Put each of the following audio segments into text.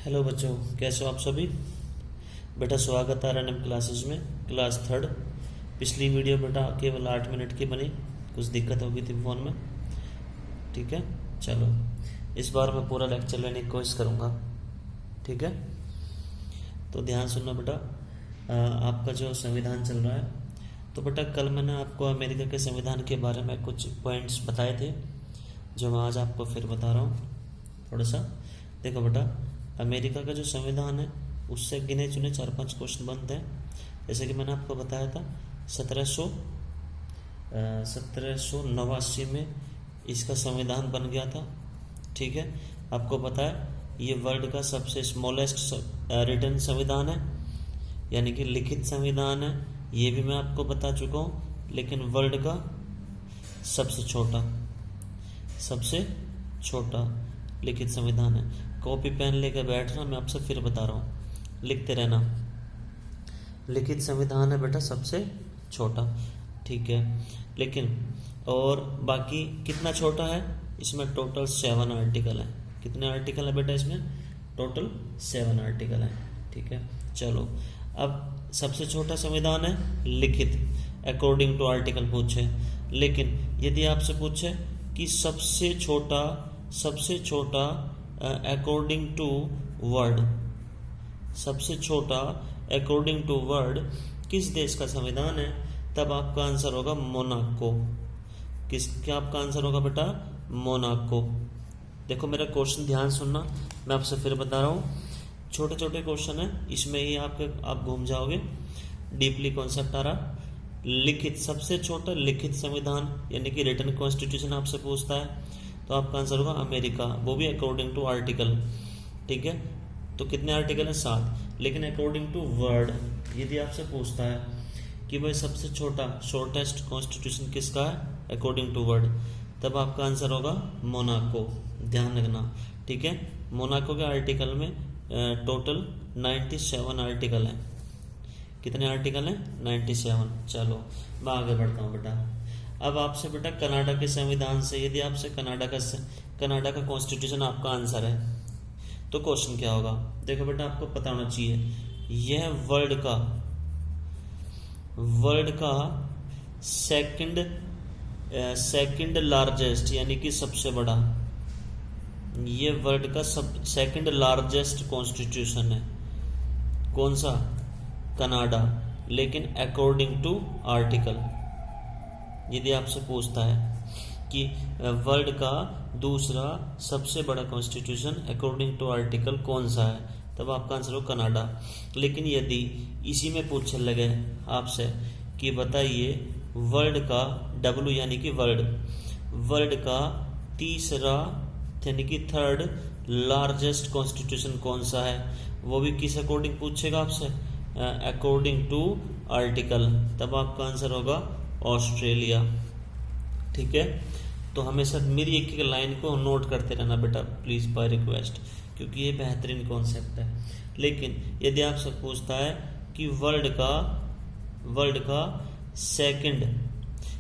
Hello बच्चों, कैसे हो आप सभी। बेटा स्वागत है रनम क्लासेस में, क्लास थर्ड। पिछली वीडियो बेटा केवल 8 मिनट की बनी, कुछ दिक्कत हो गई थी फ़ोन में। ठीक है, चलो इस बार मैं पूरा लेक्चर लेने की कोशिश करूँगा। ठीक है, तो ध्यान सुनना बेटा। आपका जो संविधान चल रहा है, तो बेटा कल मैंने आपको अमेरिका के संविधान के बारे में कुछ पॉइंट्स बताए थे, जो मैं आज आपको फिर बता रहा हूँ थोड़ा सा। देखो बेटा, अमेरिका का जो संविधान है उससे गिने चुने 4-5 क्वेश्चन बनते हैं। जैसे कि मैंने आपको बताया था 1789 में इसका संविधान बन गया था। ठीक है, आपको पता है ये वर्ल्ड का सबसे स्मॉलेस्ट रिटन संविधान है, यानी कि लिखित संविधान है। ये भी मैं आपको बता चुका हूँ, लेकिन वर्ल्ड का सबसे छोटा लिखित संविधान है। कॉपी पेन लेकर बैठना, मैं आपसे फिर बता रहा हूँ, लिखते रहना। लिखित संविधान है बेटा सबसे छोटा। ठीक है, लेकिन और बाकी कितना छोटा है, इसमें टोटल 7 आर्टिकल हैं। कितने आर्टिकल है बेटा इसमें? टोटल 7 आर्टिकल हैं। ठीक है, चलो अब सबसे छोटा संविधान है लिखित, अकॉर्डिंग टू आर्टिकल पूछे। लेकिन यदि आपसे पूछे कि सबसे छोटा अकॉर्डिंग टू वर्ड, सबसे छोटा अकॉर्डिंग टू वर्ड किस देश का संविधान है, तब आपका आंसर होगा मोनाको। क्या आपका आंसर होगा बेटा? मोनाको। देखो मेरा क्वेश्चन ध्यान सुनना, मैं आपसे फिर बता रहा हूँ। छोटे छोटे क्वेश्चन है, इसमें ही आप घूम जाओगे, डीपली कॉन्सेप्ट आ रहा। लिखित, सबसे छोटा लिखित संविधान यानी कि रिटन कॉन्स्टिट्यूशन आपसे पूछता है, तो आपका आंसर होगा अमेरिका, वो भी अकॉर्डिंग टू आर्टिकल। ठीक है, तो कितने आर्टिकल हैं? 7। लेकिन अकॉर्डिंग टू वर्ड यदि आपसे पूछता है कि भाई सबसे छोटा शॉर्टेस्ट कॉन्स्टिट्यूशन किसका है अकॉर्डिंग टू वर्ड, तब आपका आंसर होगा मोनाको। ध्यान रखना। ठीक है, मोनाको के आर्टिकल में टोटल 97 आर्टिकल हैं। कितने आर्टिकल हैं? 97। चलो मैं आगे बढ़ता हूँ बेटा। अब आपसे बेटा कनाडा के संविधान से, यदि आपसे कनाडा का कॉन्स्टिट्यूशन आपका आंसर है, तो क्वेश्चन क्या होगा? देखो बेटा, आपको पता होना चाहिए यह वर्ल्ड का सेकंड लार्जेस्ट यानी कि सबसे बड़ा, ये वर्ल्ड का सेकंड लार्जेस्ट कॉन्स्टिट्यूशन है। कौन सा? कनाडा, लेकिन अकॉर्डिंग टू आर्टिकल। यदि आपसे पूछता है कि वर्ल्ड का दूसरा सबसे बड़ा कॉन्स्टिट्यूशन अकॉर्डिंग टू आर्टिकल कौन सा है, तब आपका आंसर हो कनाडा। लेकिन यदि इसी में पूछने लगे आपसे कि बताइए वर्ल्ड का W यानी कि वर्ल्ड का तीसरा यानी कि थर्ड लार्जेस्ट कॉन्स्टिट्यूशन कौन सा है, वो भी किस अकॉर्डिंग पूछेगा आपसे? अकॉर्डिंग टू आर्टिकल, तब आपका आंसर होगा ऑस्ट्रेलिया। ठीक है, तो हमेशा मेरी एक लाइन को नोट करते रहना बेटा प्लीज़, बाय रिक्वेस्ट, क्योंकि ये बेहतरीन कॉन्सेप्ट है। लेकिन यदि आपसे पूछता है कि वर्ल्ड का सेकंड,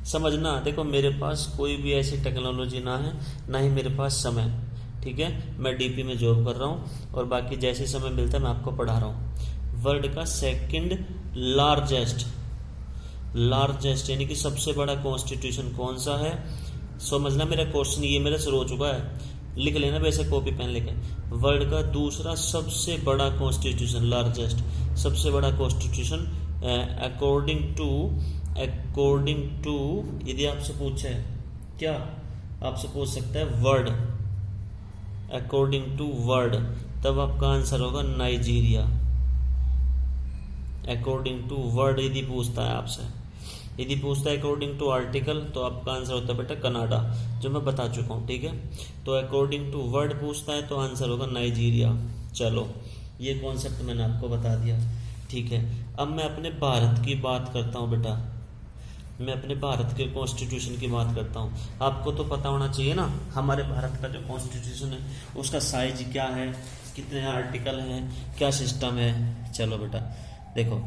समझना, देखो मेरे पास कोई भी ऐसी टेक्नोलॉजी ना है, ना ही मेरे पास समय। ठीक है, मैं DP में जॉब कर रहा हूँ और बाकी जैसे समय मिलता है मैं आपको पढ़ा रहा हूँ। वर्ल्ड का सेकंड लार्जेस्ट यानी कि सबसे बड़ा कॉन्स्टिट्यूशन कौन सा है? समझना मेरा क्वेश्चन, ये मेरा शुरू हो चुका है, लिख लेना वैसे कॉपी पेन लेके। वर्ल्ड का दूसरा सबसे बड़ा कॉन्स्टिट्यूशन, लार्जेस्ट सबसे बड़ा कॉन्स्टिट्यूशन अकॉर्डिंग टू यदि आपसे पूछे, क्या आपसे पूछ सकता है वर्ड, अकॉर्डिंग टू वर्ड, तब आपका आंसर होगा नाइजीरिया। अकॉर्डिंग टू वर्ड यदि पूछता है आपसे, यदि पूछता है अकॉर्डिंग टू आर्टिकल, तो आपका आंसर होता है बेटा कनाडा, जो मैं बता चुका हूँ। ठीक है, तो अकॉर्डिंग टू वर्ड पूछता है तो आंसर होगा नाइजीरिया। चलो ये कॉन्सेप्ट मैंने आपको बता दिया। ठीक है, अब मैं अपने भारत की बात करता हूँ बेटा, मैं अपने भारत के कॉन्स्टिट्यूशन की बात करता हूँ। आपको तो पता होना चाहिए ना हमारे भारत का जो कॉन्स्टिट्यूशन है उसका साइज क्या है, कितने आर्टिकल हैं, क्या सिस्टम है। चलो बेटा देखो,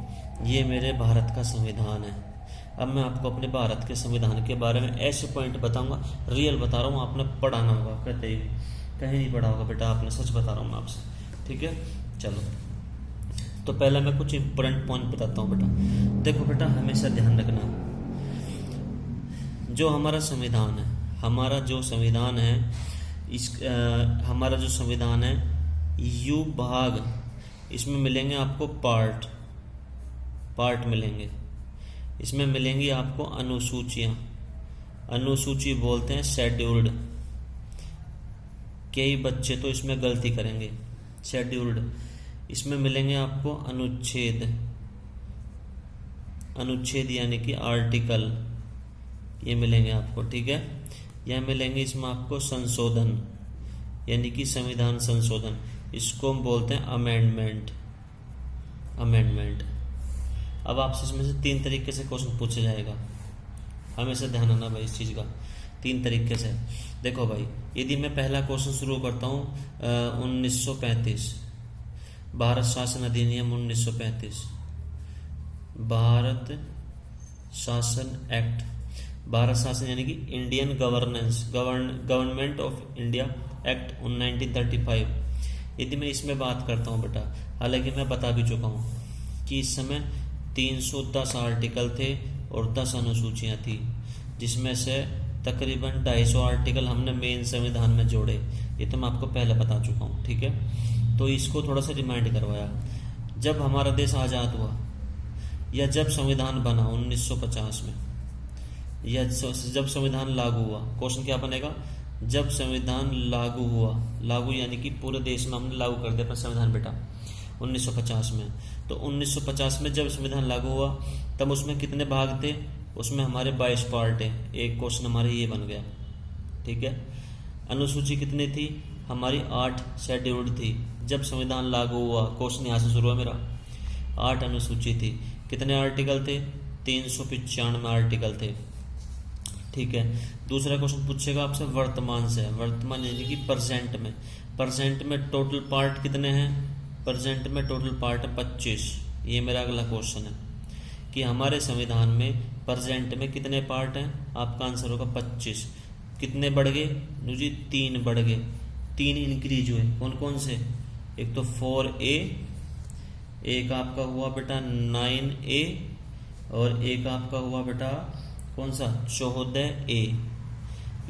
ये मेरे भारत का संविधान है। अब मैं आपको अपने भारत के संविधान के बारे में ऐसे पॉइंट बताऊंगा, रियल बता रहा हूँ, आपने पढ़ाना होगा, कहते ही कहीं नहीं पढ़ा होगा बेटा आपने, सच बता रहा हूँ मैं आपसे। ठीक है। चलो, तो पहले मैं कुछ इंपॉर्टेंट पॉइंट बताता हूँ बेटा। देखो बेटा, हमेशा ध्यान रखना, जो हमारा संविधान है, हमारा जो संविधान है, हमारा जो संविधान है, यू भाग, इसमें मिलेंगे आपको पार्ट मिलेंगे, इसमें मिलेंगी आपको अनुसूचियाँ, अनुसूची बोलते हैं शेड्यूल्ड। कई बच्चे तो इसमें गलती करेंगे, शेड्यूल्ड। इसमें मिलेंगे आपको अनुच्छेद यानी कि आर्टिकल, ये मिलेंगे आपको, ठीक है। यह मिलेंगे इसमें आपको संशोधन यानी कि संविधान संशोधन, इसको हम बोलते हैं अमेंडमेंट। अब आपसे इसमें से 3 तरीके से क्वेश्चन पूछा जाएगा, हमेशा ध्यान रखना भाई इस चीज़ का, 3 तरीके से। देखो भाई, यदि मैं पहला क्वेश्चन शुरू करता हूँ 1935, भारत शासन अधिनियम 1935, भारत शासन एक्ट, भारत शासन यानी कि Indian government of India act 1935। यदि मैं इसमें बात करता हूँ बेटा, हालांकि मैं बता भी चुका हूँ कि इस समय 310 आर्टिकल थे और 10 अनुसूचियाँ थी, जिसमें से तकरीबन 250 आर्टिकल हमने मेन संविधान में जोड़े। ये तो मैं आपको पहले बता चुका हूँ, ठीक है। तो इसको थोड़ा सा रिमाइंड करवाया, जब हमारा देश आज़ाद हुआ या जब संविधान बना 1950 में, या जब संविधान लागू हुआ, क्वेश्चन क्या बनेगा, जब संविधान लागू हुआ, लागू यानी कि पूरे देश में हमने लागू कर दिया अपना संविधान बेटा 1950 में। तो 1950 में जब संविधान लागू हुआ तब उसमें कितने भाग थे, उसमें हमारे 22 पार्ट है। एक क्वेश्चन हमारे ये बन गया, ठीक है। अनुसूची कितनी थी, हमारी 8 शेड्यूल्ड थी जब संविधान लागू हुआ, क्वेश्चन यहाँ से शुरू हुआ मेरा, 8 अनुसूची थी। कितने आर्टिकल थे, 395 आर्टिकल थे, ठीक है। दूसरा क्वेश्चन पूछेगा आपसे वर्तमान से, वर्तमान यानी कि प्रेजेंट में टोटल पार्ट कितने हैं, प्रेजेंट में टोटल पार्ट 25। ये मेरा अगला क्वेश्चन है कि हमारे संविधान में प्रेजेंट में कितने पार्ट हैं, आपका आंसर होगा 25। कितने बढ़ गए जी, 3 बढ़ गए, 3 इंक्रीज हुए। कौन कौन से, एक तो 4A, एक आपका हुआ बेटा 9A, और एक आपका हुआ बेटा कौन सा 14A।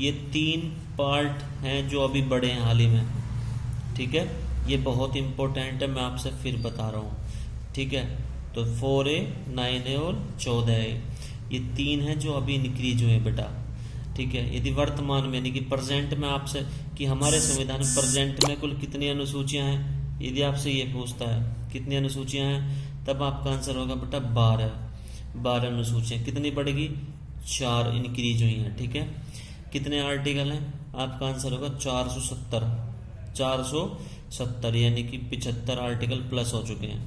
ये 3 पार्ट हैं जो अभी बढ़े हैं हाल ही में, ठीक है। ये बहुत इंपॉर्टेंट है, मैं आपसे फिर बता रहा हूँ, ठीक है। तो 4A, 9A और 14A, ये 3 हैं जो अभी इंक्रीज हुए बेटा, ठीक है। यदि वर्तमान में यानी कि प्रेजेंट में आपसे कि हमारे संविधान में प्रेजेंट में कुल कितनी अनुसूचियां हैं, यदि आपसे ये पूछता है कितनी अनुसूचियां हैं, तब आपका आंसर होगा बेटा 12 अनुसूचियां। कितनी बढ़ेगी, 4 इंक्रीज हुई हैं, ठीक है। कितने आर्टिकल हैं, आपका आंसर होगा 470 यानी कि 75 आर्टिकल प्लस हो चुके हैं।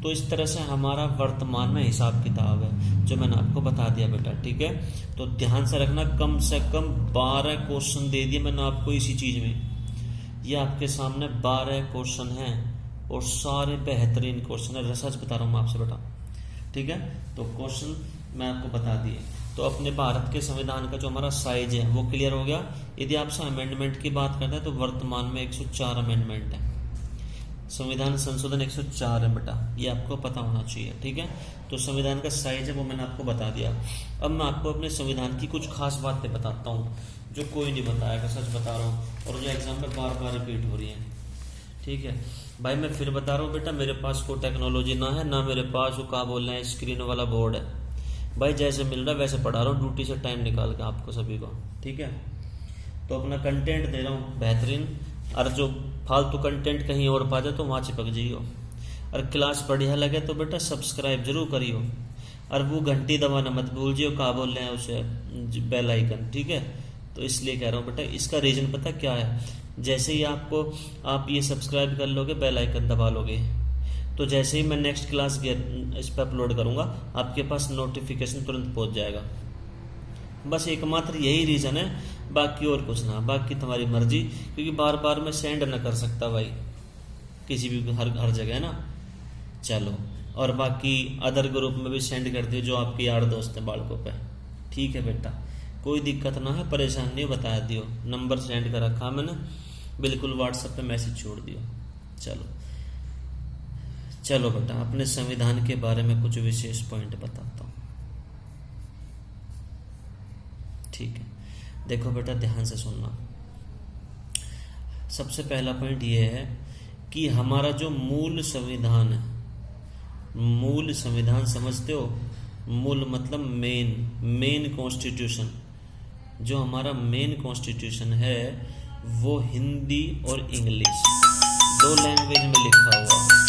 तो इस तरह से हमारा वर्तमान में हिसाब किताब है जो मैंने आपको बता दिया बेटा, ठीक है। तो ध्यान से रखना, कम से कम 12 क्वेश्चन दे दिए मैंने आपको इसी चीज में। ये आपके सामने 12 क्वेश्चन हैं और सारे बेहतरीन क्वेश्चन है, सच बता रहा हूँ मैं आपसे बेटा, ठीक है। तो क्वेश्चन मैं आपको बता दिए। तो अपने भारत के संविधान का जो हमारा साइज है वो क्लियर हो गया। यदि आपसे अमेंडमेंट की बात करते हैं तो वर्तमान में 104 अमेंडमेंट है, संविधान संशोधन 104 है बेटा, ये आपको पता होना चाहिए, ठीक है। तो संविधान का साइज है वो मैंने आपको बता दिया। अब मैं आपको अपने संविधान की कुछ खास बातें बताता हूँ जो कोई नहीं बताएगा, सच बता रहा हूँ, और जो एग्जाम में बार बार रिपीट हो रही है, ठीक है भाई। मैं फिर बता रहा हूँ बेटा, मेरे पास कोई टेक्नोलॉजी ना है, ना मेरे पास वो क्या बोल रहे हैं स्क्रीन वाला बोर्ड है भाई, जैसे मिल रहा है वैसे पढ़ा रहा हूँ ड्यूटी से टाइम निकाल के आपको सभी को, ठीक है। तो अपना कंटेंट दे रहा हूँ बेहतरीन, और जो फालतू कंटेंट कहीं और पा जाए तो वहाँ चिपक जाइयो। और क्लास बढ़िया लगे तो बेटा सब्सक्राइब जरूर करियो, और वो घंटी दबाना मत भूलिए, क्या बोल रहे हैं उसे, बेल आइकन, ठीक है। तो इसलिए कह रहा हूँ बेटा, इसका रीज़न पता क्या है, जैसे ही आप ये सब्सक्राइब कर लोगे, बेल आइकन दबा लोगे, तो जैसे ही मैं नेक्स्ट क्लास इस पर अपलोड करूँगा आपके पास नोटिफिकेशन तुरंत पहुँच जाएगा। बस एकमात्र यही रीज़न है, बाकी और कुछ ना, बाकी तुम्हारी मर्जी, क्योंकि बार बार मैं सेंड ना कर सकता भाई किसी भी हर जगह है ना। चलो, और बाकी अदर ग्रुप में भी सेंड कर दियो जो आपके यार दोस्त हैं बालकों पे, ठीक है बेटा। कोई दिक्कत ना है, परेशान नहीं, बता दियो, नंबर सेंड कर रखा मैंने, बिल्कुल व्हाट्सएप पे मैसेज छोड़ दियो, चलो चलो बेटा, अपने संविधान के बारे में कुछ विशेष पॉइंट बताता हूँ। ठीक है, देखो बेटा ध्यान से सुनना। सबसे पहला पॉइंट ये है कि हमारा जो मूल संविधान है, मूल संविधान समझते हो? मूल मतलब मेन कॉन्स्टिट्यूशन। जो हमारा मेन कॉन्स्टिट्यूशन है वो हिंदी और इंग्लिश 2 लैंग्वेज में लिखा हुआ।